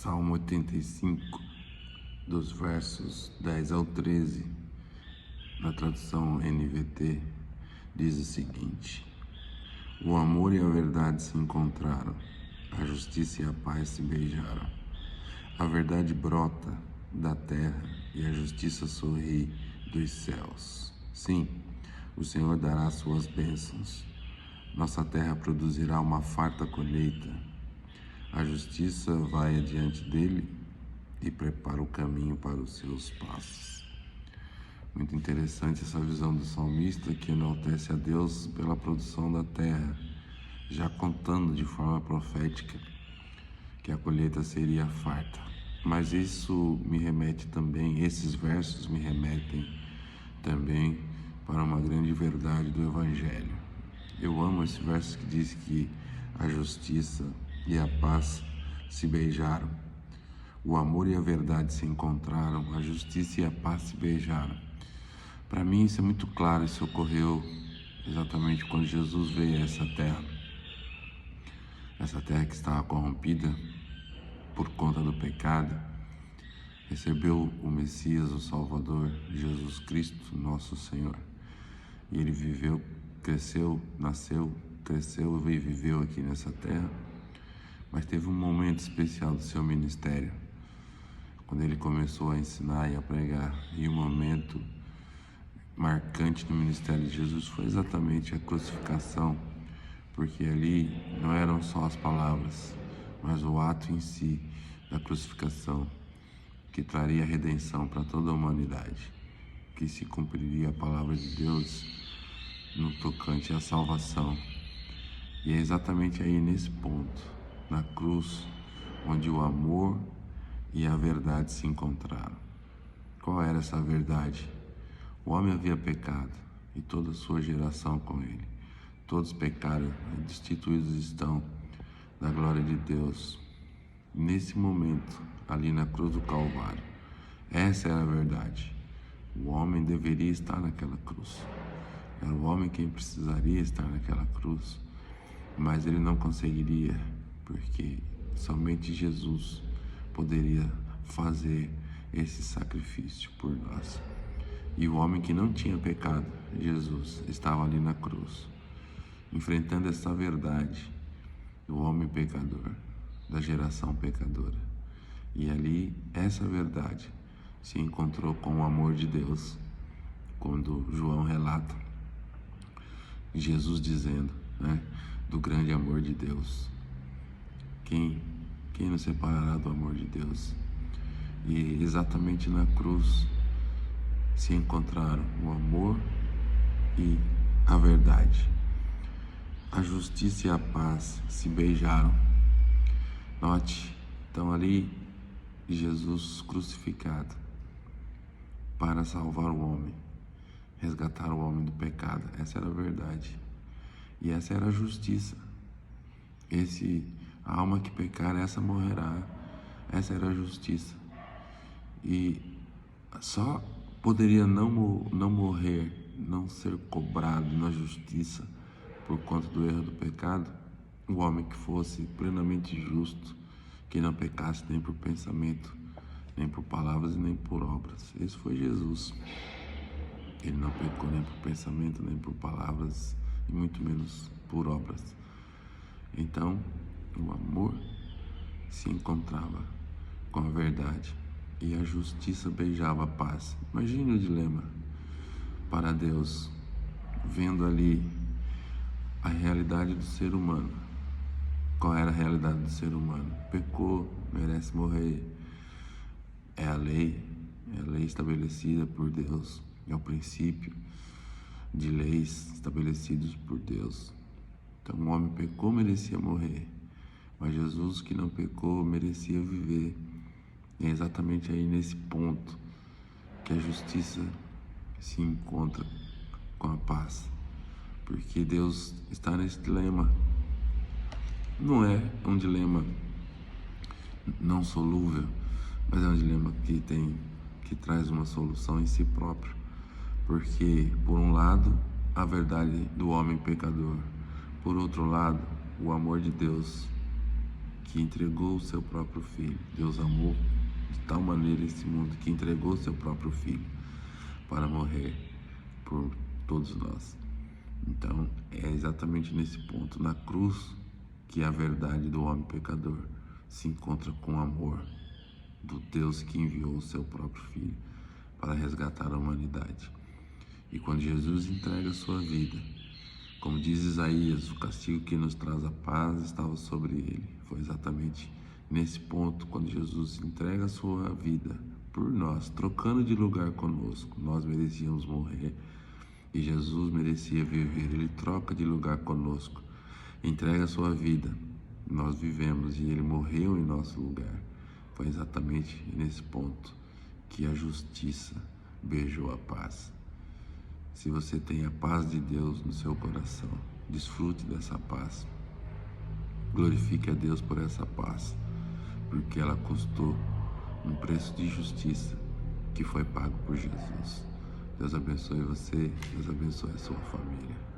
Salmo 85, dos versos 10 ao 13, na tradução NVT, diz o seguinte: O amor e a verdade se encontraram, a justiça e a paz se beijaram. A verdade brota da terra e a justiça sorri dos céus. Sim, o Senhor dará suas bênçãos. Nossa terra produzirá uma farta colheita. A justiça vai adiante dele e prepara o caminho para os seus passos. Muito interessante essa visão do salmista, que enaltece a Deus pela produção da terra, já contando de forma profética que a colheita seria farta. Mas isso me remete também, esses versos me remetem também para uma grande verdade do Evangelho. Eu amo esse verso que diz que a justiça e a paz se beijaram. O amor e a verdade se encontraram, a justiça e a paz se beijaram. Para mim isso é muito claro, isso ocorreu exatamente quando Jesus veio a essa terra que estava corrompida por conta do pecado, recebeu o Messias, o Salvador, Jesus Cristo, nosso Senhor. E ele viveu, cresceu, nasceu, cresceu e viveu aqui nessa terra, mas teve um momento especial do seu ministério, quando ele começou a ensinar e a pregar. E o momento marcante do ministério de Jesus foi exatamente a crucificação, porque ali não eram só as palavras, mas o ato em si da crucificação, que traria redenção para toda a humanidade, que se cumpriria a palavra de Deus no tocante à salvação. E é exatamente aí nesse ponto, na cruz, onde o amor e a verdade se encontraram. Qual era essa verdade? O homem havia pecado e toda a sua geração com ele. Todos pecaram e destituídos estão da glória de Deus. Nesse momento, ali na cruz do Calvário, essa era a verdade. O homem deveria estar naquela cruz. Era o homem quem precisaria estar naquela cruz, mas ele não conseguiria, porque somente Jesus poderia fazer esse sacrifício por nós. E o homem que não tinha pecado, Jesus, estava ali na cruz, enfrentando essa verdade do homem pecador, da geração pecadora. E ali, essa verdade se encontrou com o amor de Deus, quando João relata Jesus dizendo, do grande amor de Deus. Quem nos separará do amor de Deus? E exatamente na cruz se encontraram o amor e a verdade. A justiça e a paz se beijaram. Note, então ali Jesus crucificado para salvar o homem, resgatar o homem do pecado. Essa era a verdade. E essa era a justiça. A alma que pecar, essa morrerá. Essa era a justiça. E só poderia não morrer, não ser cobrado na justiça por conta do erro do pecado, o homem que fosse plenamente justo, que não pecasse nem por pensamento, nem por palavras e nem por obras. Esse foi Jesus. Ele não pecou nem por pensamento, nem por palavras, e muito menos por obras. Então, o amor se encontrava com a verdade e a justiça beijava a paz. Imagine o dilema para Deus, vendo ali a realidade do ser humano. Qual era a realidade do ser humano? Pecou, merece morrer. É a lei estabelecida por Deus. É o princípio de leis estabelecidos por Deus. Então o homem pecou, merecia morrer, mas Jesus, que não pecou, merecia viver. E é exatamente aí nesse ponto que a justiça se encontra com a paz, porque Deus está nesse dilema. Não é um dilema não solúvel, mas é um dilema que traz uma solução em si próprio. Porque, por um lado, a verdade do homem pecador, por outro lado, o amor de Deus, que entregou o seu próprio filho. Deus amou de tal maneira esse mundo que entregou o seu próprio filho para morrer por todos nós. Então, é exatamente nesse ponto, na cruz, que a verdade do homem pecador se encontra com o amor do Deus que enviou o seu próprio filho para resgatar a humanidade. E quando Jesus entrega a sua vida, como diz Isaías, o castigo que nos traz a paz estava sobre ele. Foi exatamente nesse ponto, quando Jesus entrega a sua vida por nós, trocando de lugar conosco. Nós merecíamos morrer e Jesus merecia viver. Ele troca de lugar conosco, entrega a sua vida. Nós vivemos e ele morreu em nosso lugar. Foi exatamente nesse ponto que a justiça beijou a paz. Se você tem a paz de Deus no seu coração, desfrute dessa paz. Glorifique a Deus por essa paz, porque ela custou um preço de justiça que foi pago por Jesus. Deus abençoe você, Deus abençoe a sua família.